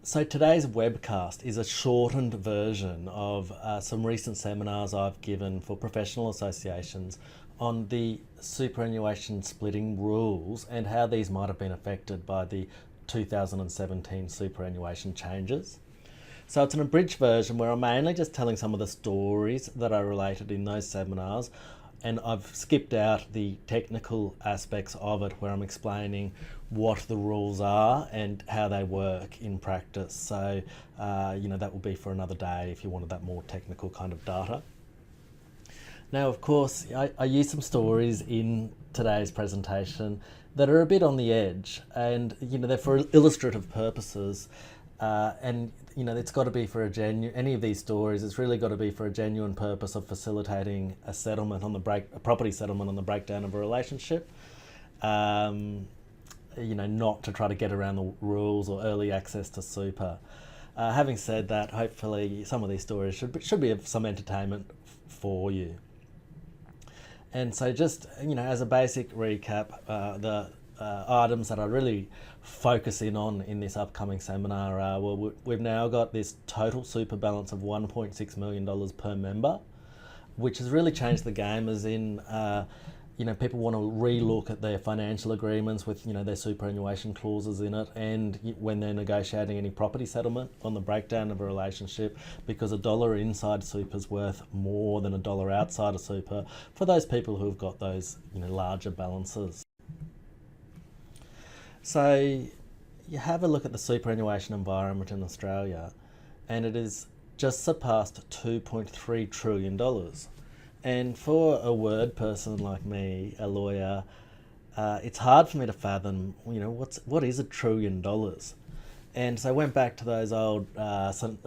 So today's webcast is a shortened version of some recent seminars I've given for professional associations on the superannuation splitting rules and how these might have been affected by the 2017 superannuation changes. So it's an abridged version where I'm mainly just telling some of the stories that I related in those seminars, and I've skipped out the technical aspects of it where I'm explaining what the rules are and how they work in practice. So, that will be for another day if you wanted that more technical kind of data. Now, of course, I use some stories in today's presentation that are a bit on the edge, and they're for illustrative purposes. And it's got to be for any of these stories. It's really got to be for a genuine purpose of facilitating a settlement on a property settlement on the breakdown of a relationship. Not to try to get around the rules or early access to super. Having said that, hopefully some of these stories should be of some entertainment for you. And so just, as a basic recap, the items that I really focus in on in this upcoming seminar are, we've now got this total super balance of $1.6 million per member, which has really changed the game, as in, people want to re-look at their financial agreements with, their superannuation clauses in it, and when they're negotiating any property settlement on the breakdown of a relationship, because a dollar inside super is worth more than a dollar outside of super for those people who've got those, larger balances. So you have a look at the superannuation environment in Australia, and it has just surpassed $2.3 trillion. And for a word person like me, a lawyer, it's hard for me to fathom, what is $1 trillion? And so I went back to those old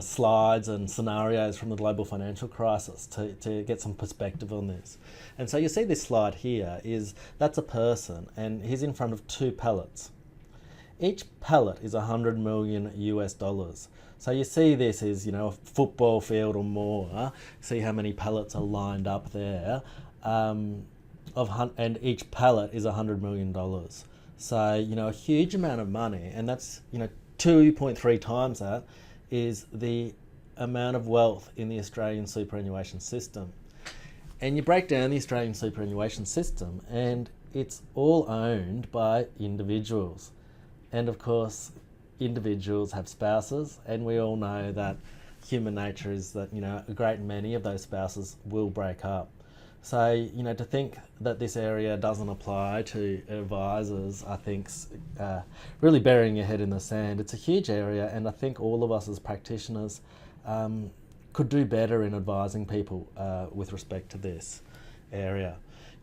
slides and scenarios from the global financial crisis to get some perspective on this. And so you see this slide here that's a person, and he's in front of two pallets. Each pallet is $100 million US. So you see this is, a football field or more. See how many pallets are lined up there. And each pallet is $100 million. So, a huge amount of money, and that's, 2.3 times that is the amount of wealth in the Australian superannuation system. And you break down the Australian superannuation system, and it's all owned by individuals. And of course, individuals have spouses, and we all know that human nature is that, a great many of those spouses will break up. So, to think that this area doesn't apply to advisors, I think's really burying your head in the sand. It's a huge area, and I think all of us as practitioners could do better in advising people with respect to this area.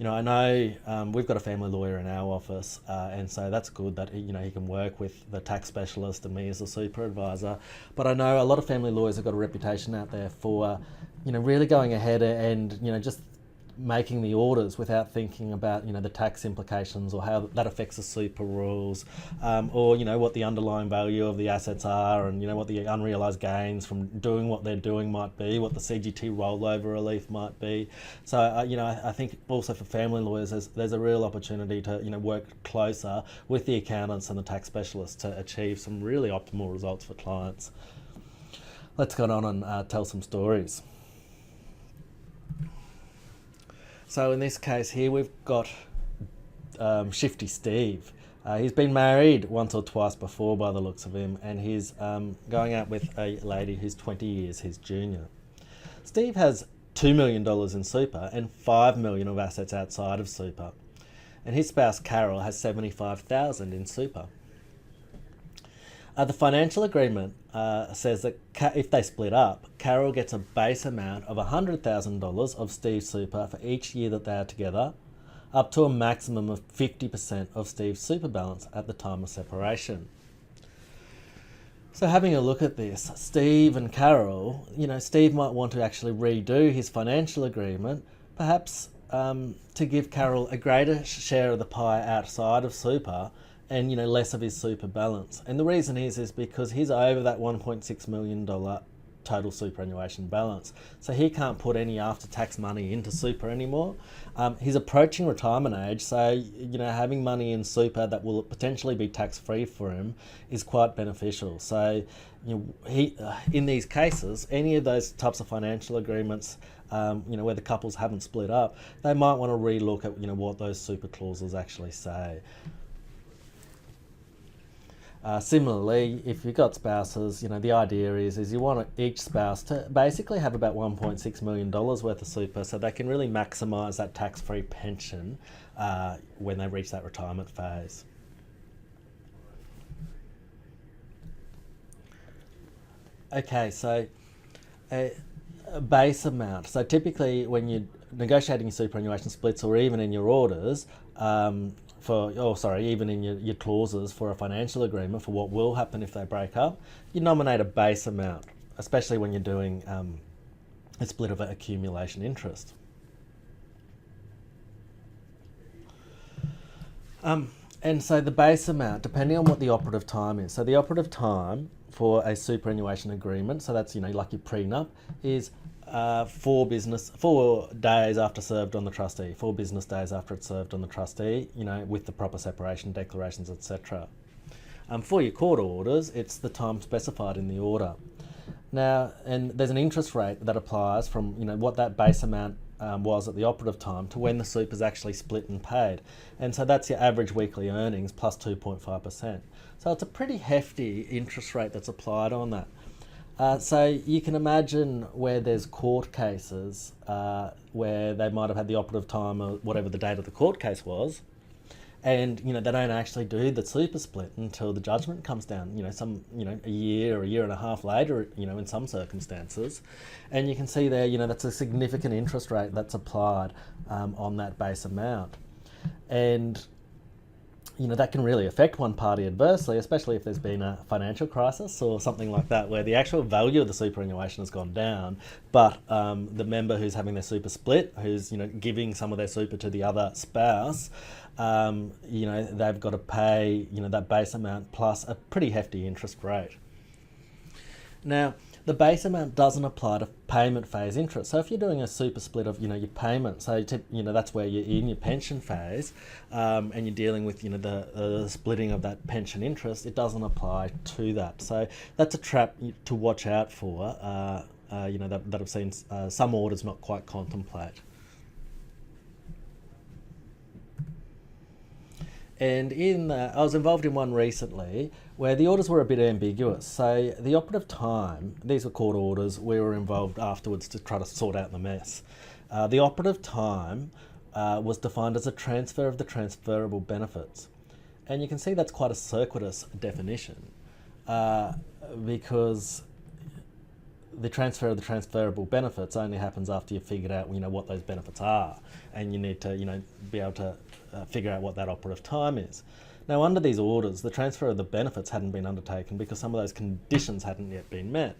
I know we've got a family lawyer in our office, and so that's good that he can work with the tax specialist and me as a super advisor. But I know a lot of family lawyers have got a reputation out there for, really going ahead and, just making the orders without thinking about, the tax implications or how that affects the super rules, or, what the underlying value of the assets are, and, what the unrealised gains from doing what they're doing might be, what the CGT rollover relief might be. So, I think also for family lawyers, there's a real opportunity to, work closer with the accountants and the tax specialists to achieve some really optimal results for clients. Let's go on and tell some stories. So in this case here, we've got Shifty Steve. He's been married once or twice before by the looks of him, and he's going out with a lady who's 20 years his junior. Steve has $2 million in super and $5 million of assets outside of super. And his spouse Carol has $75,000 in super. The financial agreement says that if they split up, Carol gets a base amount of $100,000 of Steve's super for each year that they are together, up to a maximum of 50% of Steve's super balance at the time of separation. So having a look at this, Steve and Carol, Steve might want to actually redo his financial agreement, perhaps to give Carol a greater share of the pie outside of super, and less of his super balance. And the reason is because he's over that $1.6 million total superannuation balance. So he can't put any after-tax money into super anymore. He's approaching retirement age, so having money in super that will potentially be tax-free for him is quite beneficial. So he in these cases, any of those types of financial agreements, where the couples haven't split up, they might want to relook at what those super clauses actually say. Similarly, if you've got spouses, the idea is you want each spouse to basically have about $1.6 million worth of super, so they can really maximise that tax-free pension when they reach that retirement phase. Okay, so a base amount. So typically when you're negotiating your superannuation splits, or even in your orders, even in your clauses for a financial agreement for what will happen if they break up, you nominate a base amount, especially when you're doing a split of an accumulation interest. And so the base amount, depending on what the operative time is. So the operative time for a superannuation agreement, so that's like your prenup, is 4 days after served on the trustee, 4 business days after it's served on the trustee, with the proper separation declarations, etc. For your court orders, it's the time specified in the order. Now, and there's an interest rate that applies from what that base amount was at the operative time to when the super is actually split and paid, and so that's your average weekly earnings plus 2.5%. So it's a pretty hefty interest rate that's applied on that. So you can imagine where there's court cases where they might have had the operative time or whatever the date of the court case was, and they don't actually do the super split until the judgment comes down, a year or a year and a half later, in some circumstances. And you can see there, that's a significant interest rate that's applied on that base amount. And that can really affect one party adversely, especially if there's been a financial crisis or something like that, where the actual value of the superannuation has gone down, but the member who's having their super split, who's giving some of their super to the other spouse, they've got to pay that base amount plus a pretty hefty interest rate. Now, the base amount doesn't apply to payment phase interest. So if you're doing a super split of your payment, so that's where you're in your pension phase, and you're dealing with the splitting of that pension interest, it doesn't apply to that. So that's a trap to watch out for. That I've seen some orders not quite contemplate. And I was involved in one recently where the orders were a bit ambiguous. So the operative time, these were court orders, we were involved afterwards to try to sort out the mess. The operative time was defined as a transfer of the transferable benefits. And you can see that's quite a circuitous definition because the transfer of the transferable benefits only happens after you've figured out what those benefits are, and you need to be able to figure out what that operative time is. Now, under these orders, the transfer of the benefits hadn't been undertaken because some of those conditions hadn't yet been met.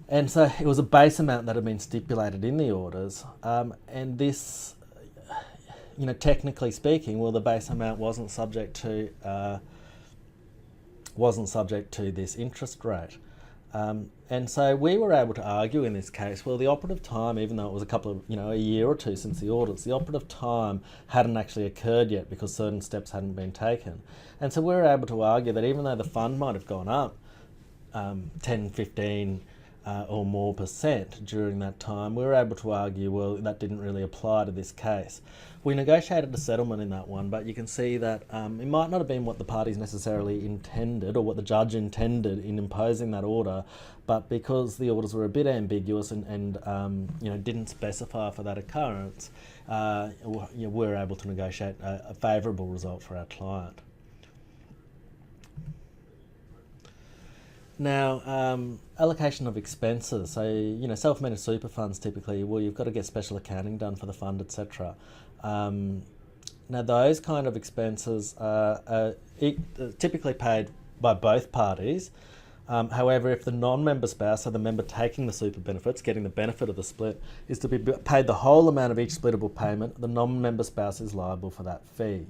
And so it was a base amount that had been stipulated in the orders, and this, technically speaking, the base amount wasn't subject to this interest rate. And so we were able to argue in this case, the operative time, even though it was a year or two since the orders, the operative time hadn't actually occurred yet because certain steps hadn't been taken. And so we were able to argue that even though the fund might have gone up 10, 15 or more percent during that time, we were able to argue, that didn't really apply to this case. We negotiated a settlement in that one, but you can see that it might not have been what the parties necessarily intended or what the judge intended in imposing that order, but because the orders were a bit ambiguous and didn't specify for that occurrence, we were able to negotiate a favourable result for our client. Now, allocation of expenses. So, self-managed super funds typically, you've got to get special accounting done for the fund, etc. Now, those kind of expenses are typically paid by both parties. However, if the non-member spouse, so the member taking the super benefits, getting the benefit of the split, is to be paid the whole amount of each splittable payment, the non-member spouse is liable for that fee.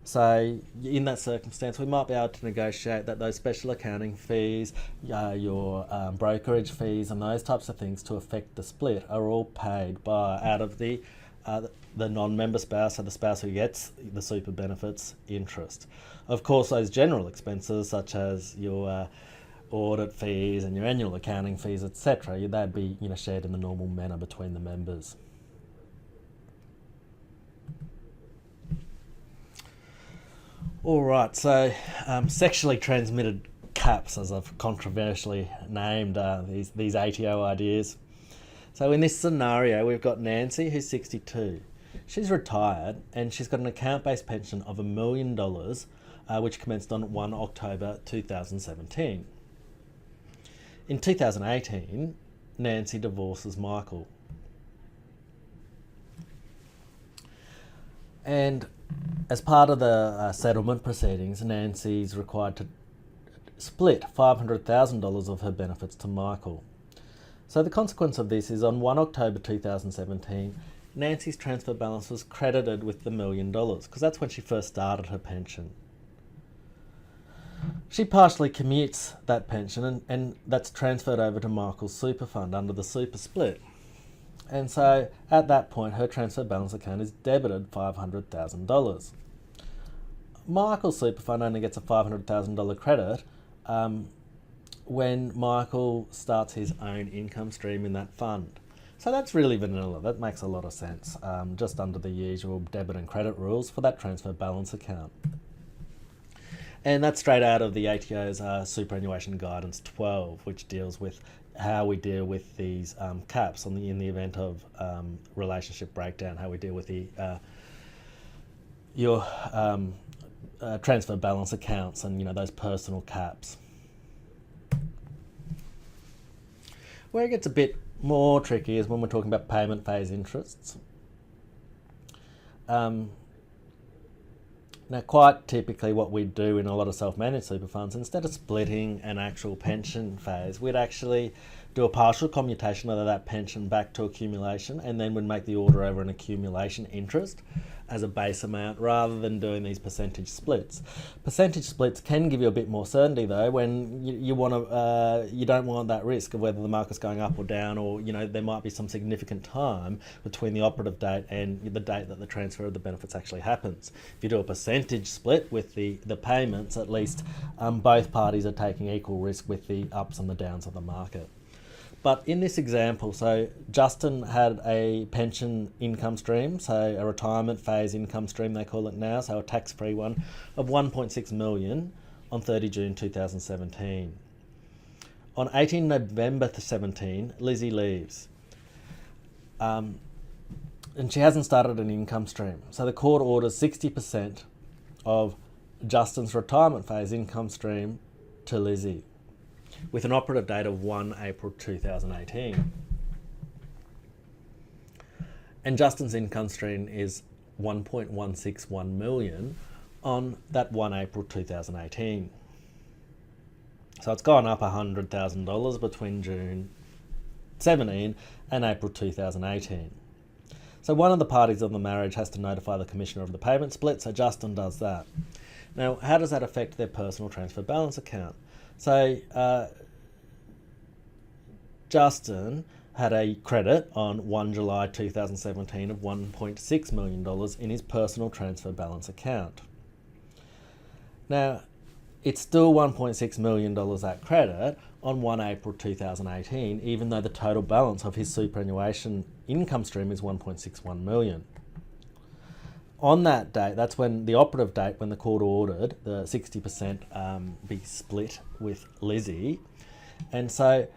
So in that circumstance, we might be able to negotiate that those special accounting fees, your brokerage fees and those types of things to affect the split are all paid out of the non-member spouse, so the spouse who gets the super benefits interest. Of course, those general expenses such as your audit fees and your annual accounting fees, etc., they'd be shared in the normal manner between the members. All right, so sexually transmitted caps, as I've controversially named these ATO ideas. So in this scenario, we've got Nancy, who's 62. She's retired and she's got an account-based pension of $1 million, which commenced on 1 October 2017. In 2018, Nancy divorces Michael. And as part of the settlement proceedings, Nancy's required to split $500,000 of her benefits to Michael. So the consequence of this is on 1 October 2017, Nancy's transfer balance was credited with the $1 million because that's when she first started her pension. She partially commutes that pension and that's transferred over to Michael's super fund under the super split. And so at that point, her transfer balance account is debited $500,000. Michael's super fund only gets a $500,000 credit when Michael starts his own income stream in that fund. So that's really vanilla. That makes a lot of sense, just under the usual debit and credit rules for that transfer balance account. And that's straight out of the ATO's Superannuation Guidance 12, which deals with how we deal with these caps in the event of relationship breakdown, how we deal with your transfer balance accounts and those personal caps. Where it gets a bit more tricky is when we're talking about payment phase interests. Now, quite typically what we do in a lot of self-managed super funds, instead of splitting an actual pension phase, we'd actually do a partial commutation of that pension back to accumulation, and then we'd make the order over an accumulation interest as a base amount rather than doing these percentage splits. Percentage splits can give you a bit more certainty though when you don't want that risk of whether the market's going up or down, or there might be some significant time between the operative date and the date that the transfer of the benefits actually happens. If you do a percentage split with the payments, at least both parties are taking equal risk with the ups and the downs of the market. But in this example, so Justin had a pension income stream, so a retirement phase income stream they call it now, so a tax-free one, of $1.6 million on 30 June 2017. On 18 November 2017, Lizzie leaves. And she hasn't started an income stream. So the court orders 60% of Justin's retirement phase income stream to Lizzie, with an operative date of 1 April 2018. And Justin's income stream is $1.161 million on that 1 April 2018. So it's gone up $100,000 between June 17 and April 2018. So one of the parties of the marriage has to notify the commissioner of the payment split, so Justin does that. Now, how does that affect their personal transfer balance account? So Justin had a credit on 1 July 2017 of $1.6 million in his personal transfer balance account. Now, it's still $1.6 million that credit on 1 April 2018, even though the total balance of his superannuation income stream is $1.61 million. On that date, that's when the operative date, when the court ordered the 60% be split with Lizzie. And so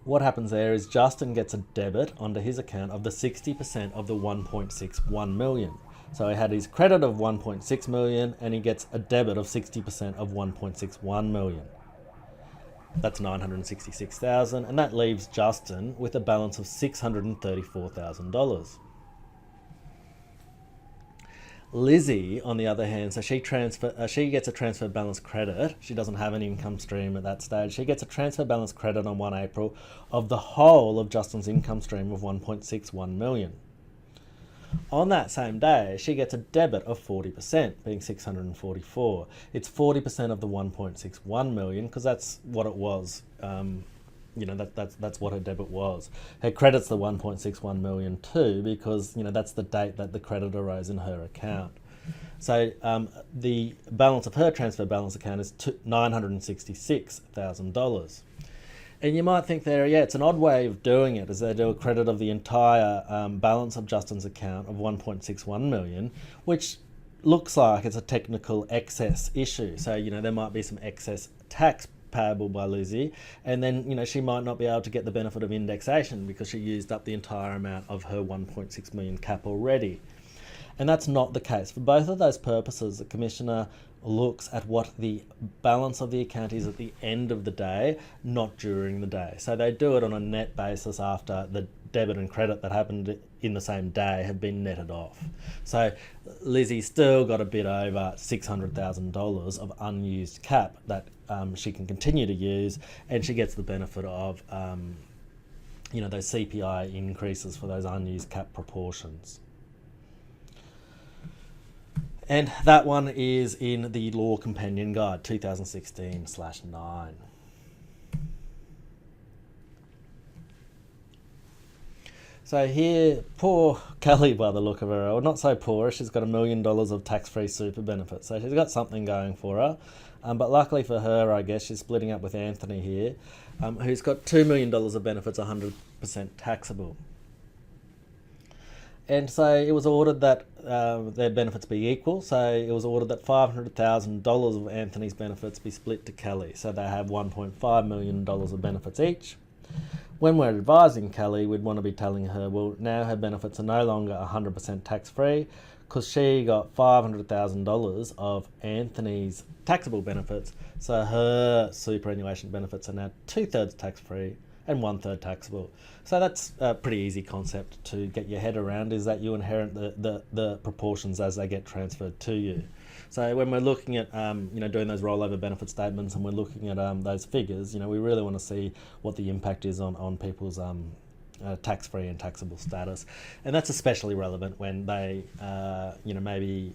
what happens there is Justin gets a debit onto his account of the 60% of the 1.61 million. So he had his credit of 1.6 million and he gets a debit of 60% of 1.61 million. That's $966,000, and that leaves Justin with a balance of $634,000. Lizzie, on the other hand, so she gets a transfer balance credit. She doesn't have an income stream at that stage. She gets a transfer balance credit on 1 April of the whole of Justin's income stream of $1.61 million. On that same day, she gets a debit of 40%, being 644. It's 40% of the 1.61 million because that's what it was. That's what her debit was. Her credit's the 1.61 million too because that's the date that the credit arose in her account. So the balance of her transfer balance account is $966,000. And you might think it's an odd way of doing it, as they do a credit of the entire balance of Justin's account of 1.61 million, which looks like it's a technical excess issue. So, there might be some excess tax payable by Lizzie, and then, she might not be able to get the benefit of indexation because she used up the entire amount of her 1.6 million cap already. And that's not the case. For both of those purposes, the Commissioner looks at what the balance of the account is at the end of the day, not during the day. So they do it on a net basis after the debit and credit that happened in the same day have been netted off. So Lizzie's still got a bit over $600,000 of unused cap that she can continue to use, and she gets the benefit of those CPI increases for those unused cap proportions. And that one is in the Law Companion Guide 2016/9. So here, poor Kelly by the look of her, or not so poor, she's got $1 million of tax-free super benefits. So she's got something going for her. But luckily for her, I guess, she's splitting up with Anthony here, who's got $2 million of benefits, 100% taxable. And so it was ordered that their benefits be equal. So it was ordered that $500,000 of Anthony's benefits be split to Kelly. So they have $1.5 million of benefits each. When we're advising Kelly, we'd want to be telling her, well, now her benefits are no longer 100% tax-free because she got $500,000 of Anthony's taxable benefits. So her superannuation benefits are now 2/3 tax-free and 1/3 taxable. So that's a pretty easy concept to get your head around, is that you inherit the proportions as they get transferred to you. So when we're looking at doing those rollover benefit statements and we're looking at those figures, we really want to see what the impact is on people's tax-free and taxable status. And that's especially relevant when they maybe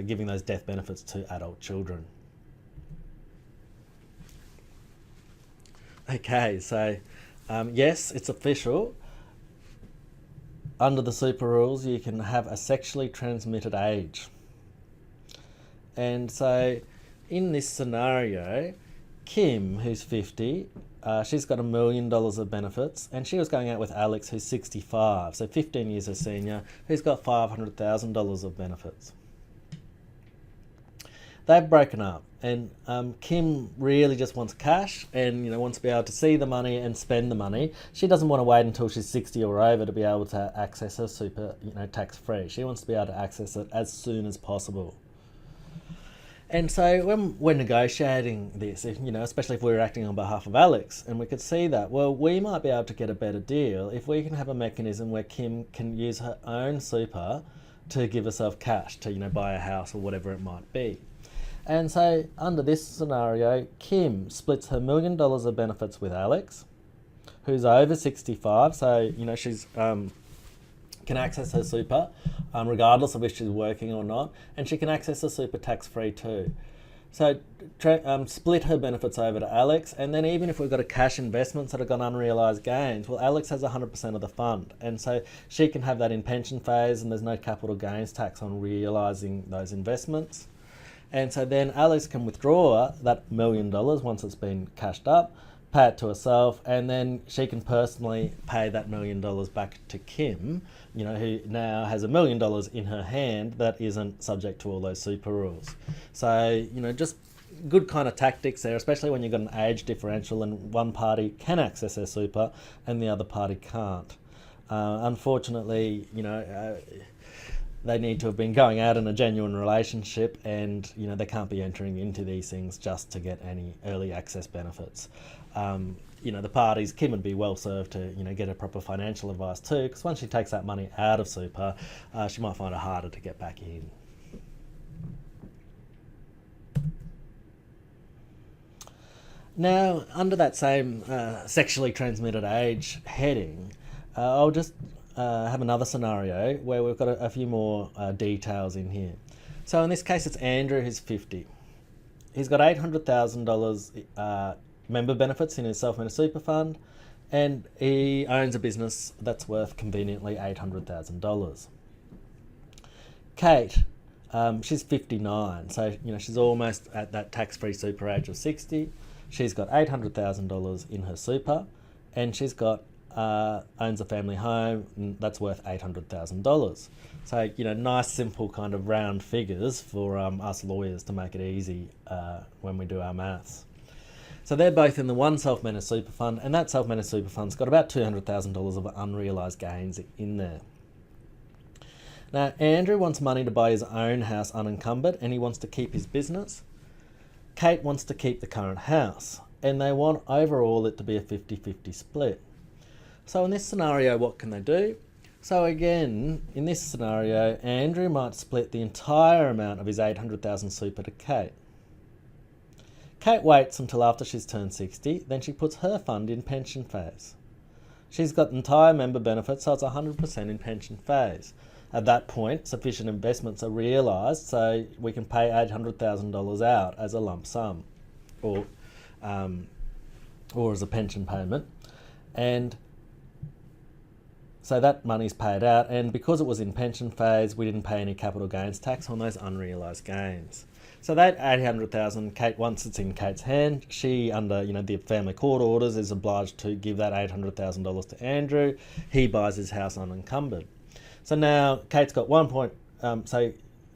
giving those death benefits to adult children. Okay, so yes, it's official. Under the super rules, you can have a sexually transmitted age. And so in this scenario, Kim, who's 50, she's got $1 million of benefits, and she was going out with Alex, who's 65, so 15 years her senior, who's got $500,000 of benefits. They've broken up, and Kim really just wants cash and wants to be able to see the money and spend the money. She doesn't want to wait until she's 60 or over to be able to access her super tax-free. She wants to be able to access it as soon as possible. And so when we're negotiating this, especially if we're acting on behalf of Alex, and we could see that, well, we might be able to get a better deal if we can have a mechanism where Kim can use her own super to give herself cash to buy a house or whatever it might be. And so under this scenario, Kim splits her $1 million of benefits with Alex, who's over 65, so she's can access her super regardless of if she's working or not, and she can access her super tax-free too. So split her benefits over to Alex, and then even if we've got a cash investments that have got unrealised gains, well, Alex has 100% of the fund, and so she can have that in pension phase, and there's no capital gains tax on realising those investments. And so then Alex can withdraw that $1 million once it's been cashed up, pay it to herself, and then she can personally pay that $1 million back to Kim, who now has $1 million in her hand that isn't subject to all those super rules. So, just good kind of tactics there, especially when you've got an age differential and one party can access their super and the other party can't. Unfortunately, they need to have been going out in a genuine relationship, and they can't be entering into these things just to get any early access benefits. The parties, Kim would be well served to get a proper financial advice too, because once she takes that money out of super, she might find it harder to get back in. Now, under that same sexually transmitted age heading, I'll just have another scenario where we've got a few more details in here. So in this case, it's Andrew who's 50. He's got $800,000 member benefits in his self-managed super fund, and he owns a business that's worth conveniently $800,000. Kate, she's 59, so she's almost at that tax-free super age of 60. She's got $800,000 in her super, and she's got owns a family home that's worth $800,000. So nice, simple kind of round figures for us lawyers to make it easy when we do our maths. So they're both in the one self-managed super fund, and that self-managed super fund's got about $200,000 of unrealised gains in there. Now, Andrew wants money to buy his own house unencumbered, and he wants to keep his business. Kate wants to keep the current house, and they want overall it to be a 50-50 split. So in this scenario, what can they do? So again, in this scenario, Andrew might split the entire amount of his $800,000 super to Kate. Kate waits until after she's turned 60, then she puts her fund in pension phase. She's got entire member benefits, so it's 100% in pension phase. At that point, sufficient investments are realised, so we can pay $800,000 out as a lump sum, or as a pension payment. And so that money's paid out, and because it was in pension phase, we didn't pay any capital gains tax on those unrealised gains. So that $800,000, Kate, once it's in Kate's hand, she, under the family court orders, is obliged to give that $800,000 to Andrew. He buys his house unencumbered. So now Kate's got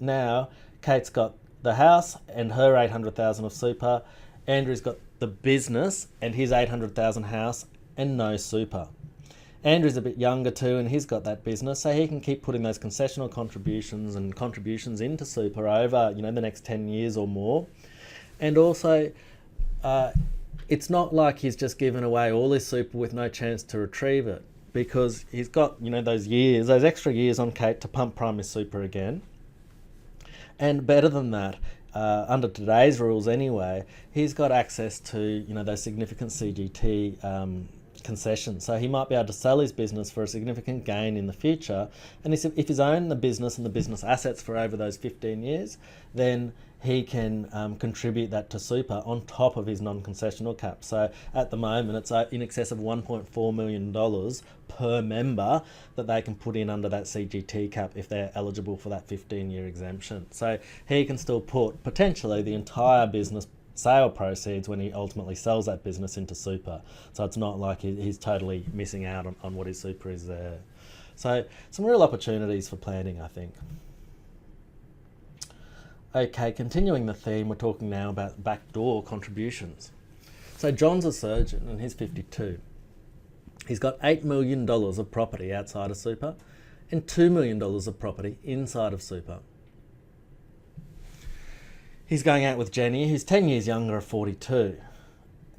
now Kate's got the house and her $800,000 of super. Andrew's got the business and his $800,000 house and no super. Andrew's a bit younger too, and he's got that business, so he can keep putting those concessional contributions and contributions into super over the next 10 years or more. And also, it's not like he's just given away all his super with no chance to retrieve it, because he's got those extra years on Kate to pump primary super again. And better than that, under today's rules anyway, he's got access to those significant CGT concessions. So he might be able to sell his business for a significant gain in the future, and if he's owned the business and the business assets for over those 15 years, then he can contribute that to super on top of his non-concessional cap. So at the moment it's in excess of $1.4 million per member that they can put in under that CGT cap if they're eligible for that 15-year exemption. So he can still put potentially the entire business sale proceeds when he ultimately sells that business into super. So it's not like he's totally missing out on what his super is there. So some real opportunities for planning, I think. Okay, continuing the theme, we're talking now about backdoor contributions. So John's a surgeon and he's 52. He's got $8 million of property outside of super and $2 million of property inside of super. He's going out with Jenny, who's 10 years younger at 42,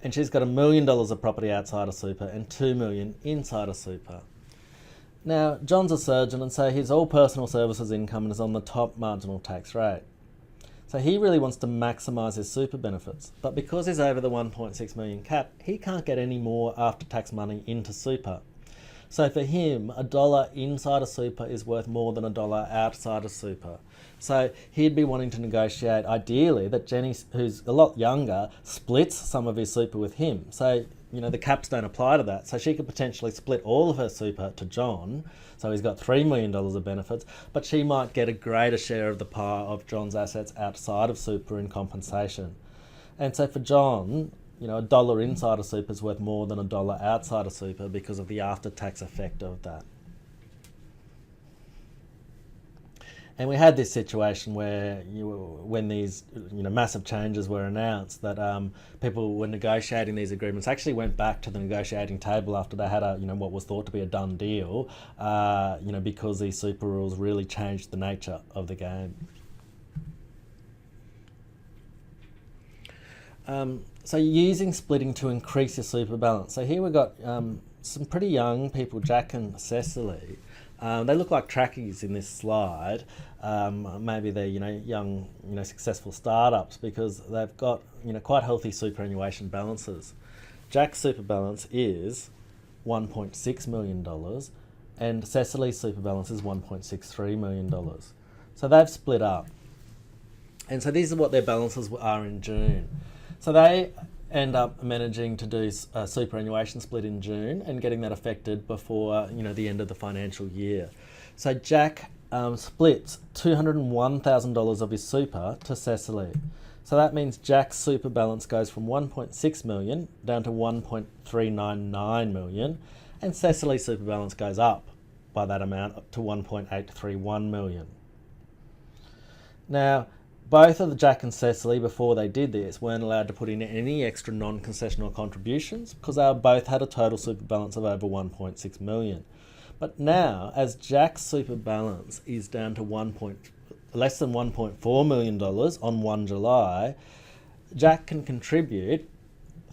and she's got $1 million of property outside of super and $2 million inside of super. Now, John's a surgeon, and so his all personal services income is on the top marginal tax rate. So he really wants to maximise his super benefits, but because he's over the 1.6 million cap, he can't get any more after-tax money into super. So for him, $1 inside of super is worth more than $1 outside of super. So he'd be wanting to negotiate, ideally, that Jenny, who's a lot younger, splits some of his super with him. So, the caps don't apply to that. So she could potentially split all of her super to John. So he's got $3 million of benefits, but she might get a greater share of the pie of John's assets outside of super in compensation. And so for John, $1 inside of super is worth more than $1 outside of super because of the after-tax effect of that. And we had this situation where, when these massive changes were announced, that people were negotiating these agreements actually went back to the negotiating table after they had what was thought to be a done deal, because these super rules really changed the nature of the game. So using splitting to increase your super balance. So here we've got some pretty young people, Jack and Cecily. They look like trackies in this slide. Maybe they're young, successful startups, because they've got quite healthy superannuation balances. Jack's super balance is $1.6 million, and Cecily's super balance is $1.63 million. So they've split up. And so these are what their balances are in June. So they end up managing to do a superannuation split in June and getting that affected before the end of the financial year. So Jack splits $201,000 of his super to Cecily. So that means Jack's super balance goes from 1.6 million down to 1.399 million, and Cecily's super balance goes up by that amount up to 1.831 million. Now, both of Jack and Cecily, before they did this, weren't allowed to put in any extra non-concessional contributions because they both had a total super balance of over 1.6 million. But now, as Jack's super balance is down to less than $1.4 million on 1 July, Jack can contribute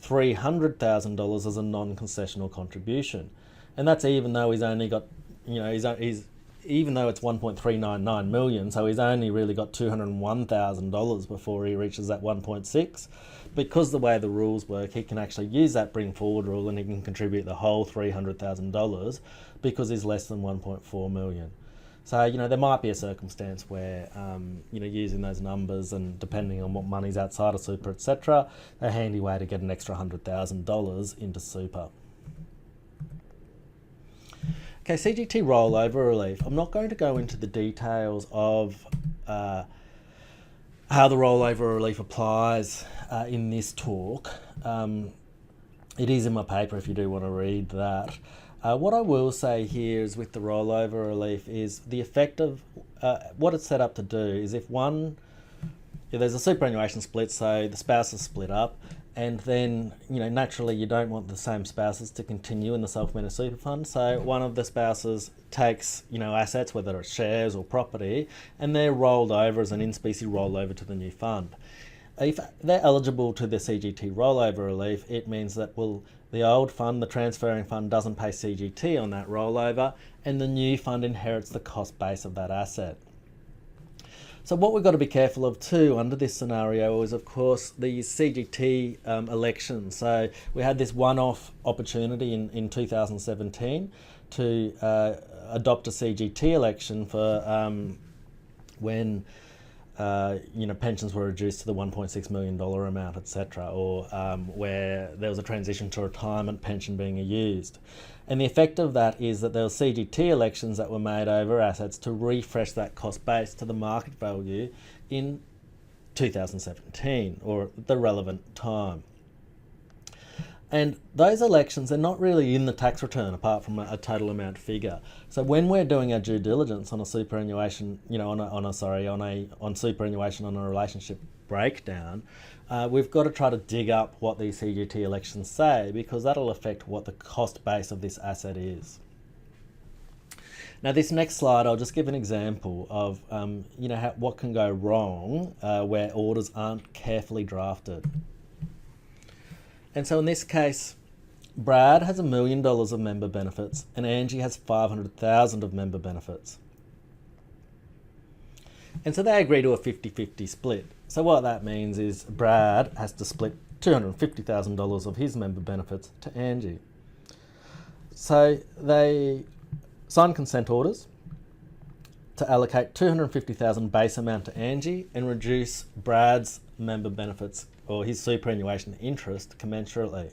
$300,000 as a non-concessional contribution. And that's even though he's only got, even though it's 1.399 million, so he's only really got $201,000 before he reaches that 1.6. Because the way the rules work, he can actually use that bring forward rule and he can contribute the whole $300,000 because he's less than 1.4 million. So, there might be a circumstance where, using those numbers and depending on what money's outside of super, etc., a handy way to get an extra $100,000 into super. Okay, CGT rollover relief. I'm not going to go into the details of how the rollover relief applies in this talk. It is in my paper if you do want to read that. What I will say here is with the rollover relief is the effect of what it's set up to do is if there's a superannuation split, so the spouses split up, and then naturally you don't want the same spouses to continue in the self-managed super fund, so one of the spouses takes assets, whether it's shares or property, and they're rolled over as an in-specie rollover to the new fund. If they're eligible to the CGT rollover relief, it means that the old fund, the transferring fund, doesn't pay CGT on that rollover, and the new fund inherits the cost base of that asset. So what we've got to be careful of too under this scenario is, of course, the CGT elections. So we had this one-off opportunity in 2017 to adopt a CGT election for when pensions were reduced to the $1.6 million amount, etc., or where there was a transition to retirement pension being used. And the effect of that is that there were CGT elections that were made over assets to refresh that cost base to the market value in 2017, or the relevant time. And those elections, they're not really in the tax return apart from a total amount figure. So when we're doing our due diligence on a superannuation, on superannuation on a relationship breakdown, we've got to try to dig up what these CGT elections say, because that'll affect what the cost base of this asset is. Now, this next slide, I'll just give an example of what can go wrong where orders aren't carefully drafted. And so in this case, Brad has $1 million of member benefits and Angie has $500,000 of member benefits. And so they agree to a 50-50 split. So what that means is Brad has to split $250,000 of his member benefits to Angie. So they sign consent orders to allocate $250,000 base amount to Angie and reduce Brad's member benefits or his superannuation interest commensurately.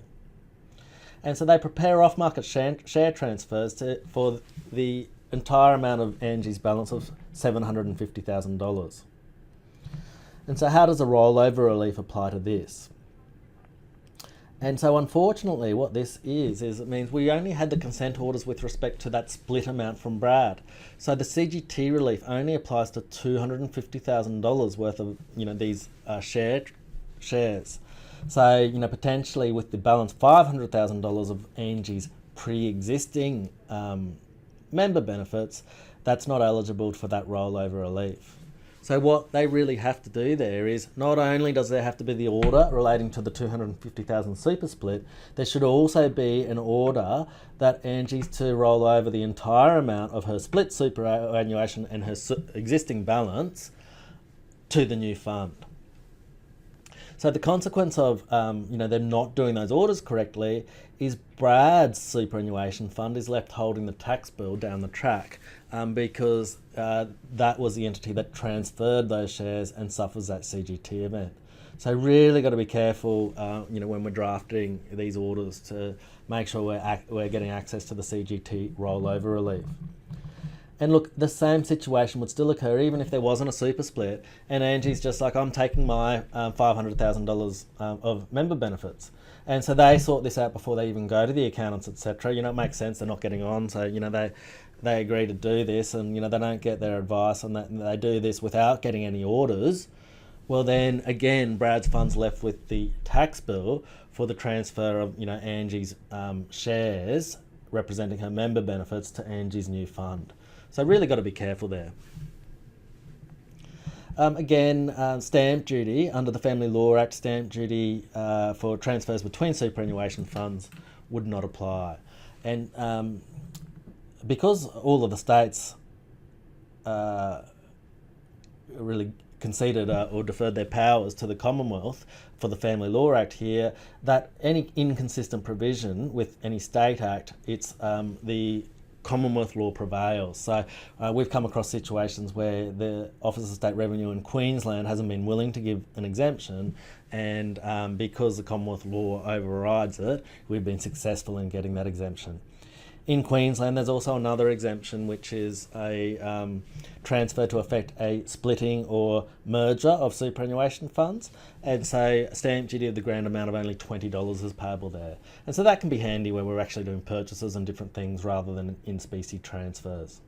And so they prepare off-market share transfers for the entire amount of Angie's balance of $750,000. And so how does a rollover relief apply to this? And so unfortunately what this is it means we only had the consent orders with respect to that split amount from Brad. So the CGT relief only applies to $250,000 worth of these shares. So potentially with the balance $500,000 of Angie's pre-existing member benefits, that's not eligible for that rollover relief. So what they really have to do there is not only does there have to be the order relating to the 250,000 super split, there should also be an order that Angie's to roll over the entire amount of her split superannuation and her existing balance to the new fund. So the consequence of them not doing those orders correctly is Brad's superannuation fund is left holding the tax bill down the track because that was the entity that transferred those shares and suffers that CGT event. So really got to be careful, when we're drafting these orders to make sure we're getting access to the CGT rollover relief. And look, the same situation would still occur even if there wasn't a super split and Angie's just like, I'm taking my $500,000 of member benefits. And so they sort this out before they even go to the accountants, etc. It makes sense, they're not getting on, so they agree to do this, and they don't get their advice on that, and they do this without getting any orders. Well then again, Brad's fund's left with the tax bill for the transfer of Angie's shares representing her member benefits to Angie's new fund. So really got to be careful there. Stamp duty, under the Family Law Act, stamp duty for transfers between superannuation funds would not apply. And because all of the states really conceded or deferred their powers to the Commonwealth for the Family Law Act here, that any inconsistent provision with any state act, it's the Commonwealth law prevails. So we've come across situations where the Office of State Revenue in Queensland hasn't been willing to give an exemption, and because the Commonwealth law overrides it, we've been successful in getting that exemption. In Queensland, there's also another exemption, which is a transfer to effect a splitting or merger of superannuation funds, and so stamp duty of the grand amount of only $20 is payable there. And so that can be handy when we're actually doing purchases and different things rather than in-specie transfers.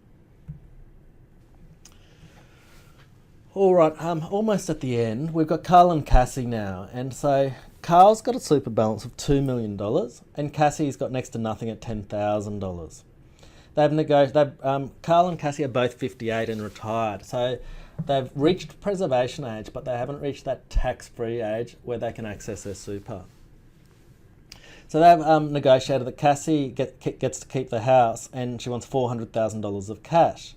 All right, almost at the end. We've got Carl and Cassie now, and so Carl's got a super balance of $2 million and Cassie's got next to nothing at $10,000. Carl and Cassie are both 58 and retired, so they've reached preservation age, but they haven't reached that tax-free age where they can access their super. So they've negotiated that Cassie gets to keep the house and she wants $400,000 of cash.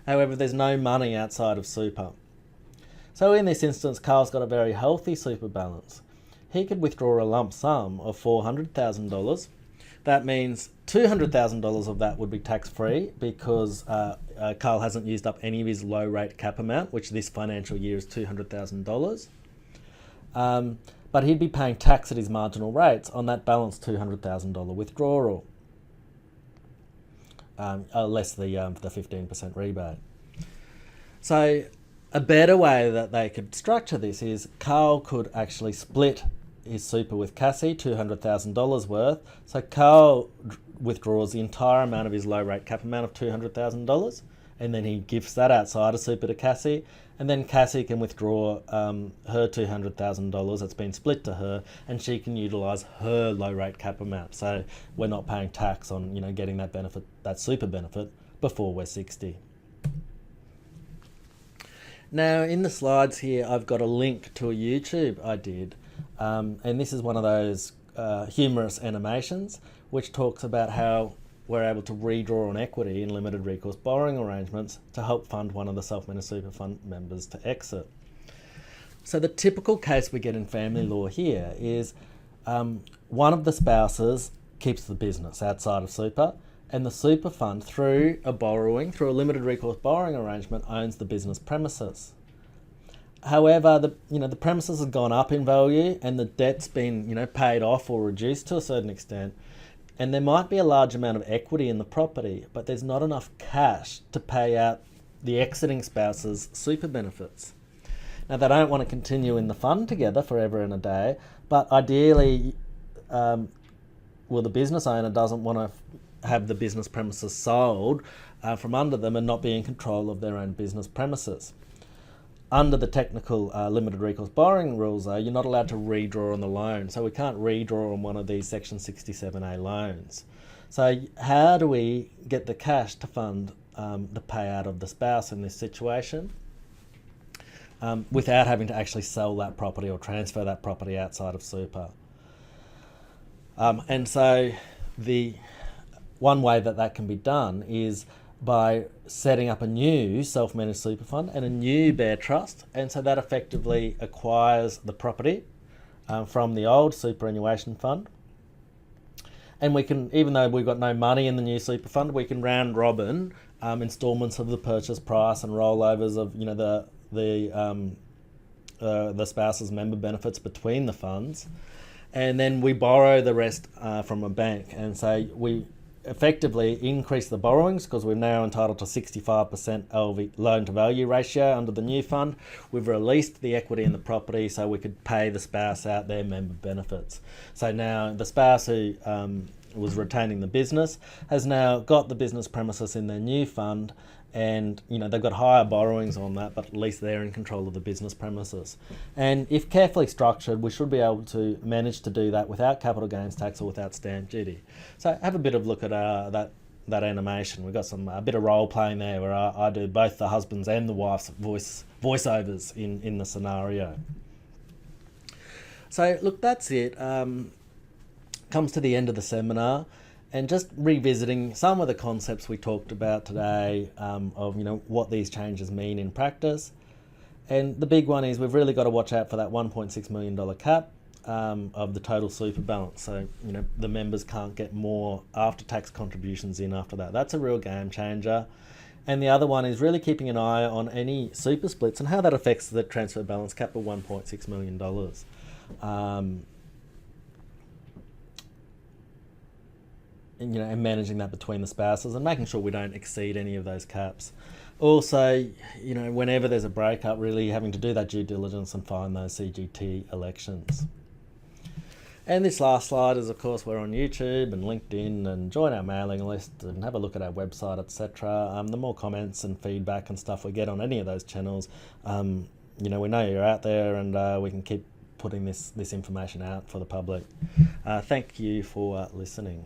However, there's no money outside of super. So in this instance, Carl's got a very healthy super balance. He could withdraw a lump sum of $400,000. That means $200,000 of that would be tax-free because Carl hasn't used up any of his low rate cap amount, which this financial year is $200,000. But he'd be paying tax at his marginal rates on that balanced $200,000 withdrawal, less the 15% rebate. So a better way that they could structure this is Carl could actually split his super with Cassie, $200,000 worth. So Carl withdraws the entire amount of his low rate cap amount of $200,000, and then he gives that outside of super to Cassie, and then Cassie can withdraw her $200,000 that's been split to her, and she can utilise her low rate cap amount. So we're not paying tax on getting that benefit, that super benefit, before we're 60. Now in the slides here, I've got a link to a YouTube I did, and this is one of those humorous animations which talks about how we're able to redraw on equity in limited recourse borrowing arrangements to help fund one of the self-managed super fund members to exit. So the typical case we get in family law here is one of the spouses keeps the business outside of super, and the super fund, through a limited recourse borrowing arrangement, owns the business premises. However, the premises have gone up in value and the debt's been paid off or reduced to a certain extent, and there might be a large amount of equity in the property, but there's not enough cash to pay out the exiting spouse's super benefits. Now, they don't want to continue in the fund together forever and a day, but ideally, the business owner doesn't want to have the business premises sold from under them and not be in control of their own business premises. Under the technical limited recourse borrowing rules, though, you're not allowed to redraw on the loan, so we can't redraw on one of these Section 67A loans. So how do we get the cash to fund the payout of the spouse in this situation without having to actually sell that property or transfer that property outside of super? And so the one way that can be done is by setting up a new self-managed super fund and a new bare trust, and so that effectively acquires the property from the old superannuation fund. And we can, even though we've got no money in the new super fund, we can round robin instalments of the purchase price and rollovers of the spouse's member benefits between the funds, and then we borrow the rest from a bank. And so we effectively increase the borrowings because we're now entitled to 65% LV, loan to value ratio under the new fund. We've released the equity in the property so we could pay the spouse out their member benefits. So now the spouse who was retaining the business has now got the business premises in their new fund, and they've got higher borrowings on that, but at least they're in control of the business premises. And if carefully structured, we should be able to manage to do that without capital gains tax or without stamp duty. So have a bit of look at that animation. We've got a bit of role playing there where I do both the husband's and the wife's voiceovers in the scenario. So look, that's it. Comes to the end of the seminar, and just revisiting some of the concepts we talked about today of what these changes mean in practice. And the big one is we've really got to watch out for that $1.6 million cap of the total super balance. So the members can't get more after-tax contributions in after that. That's a real game changer. And the other one is really keeping an eye on any super splits and how that affects the transfer balance cap of $1.6 million. And managing that between the spouses and making sure we don't exceed any of those caps. Also, whenever there's a breakup, really having to do that due diligence and find those CGT elections. And this last slide is, of course, we're on YouTube and LinkedIn, and join our mailing list and have a look at our website, etc. The more comments and feedback and stuff we get on any of those channels, we know you're out there, and we can keep putting this information out for the public. Thank you for listening.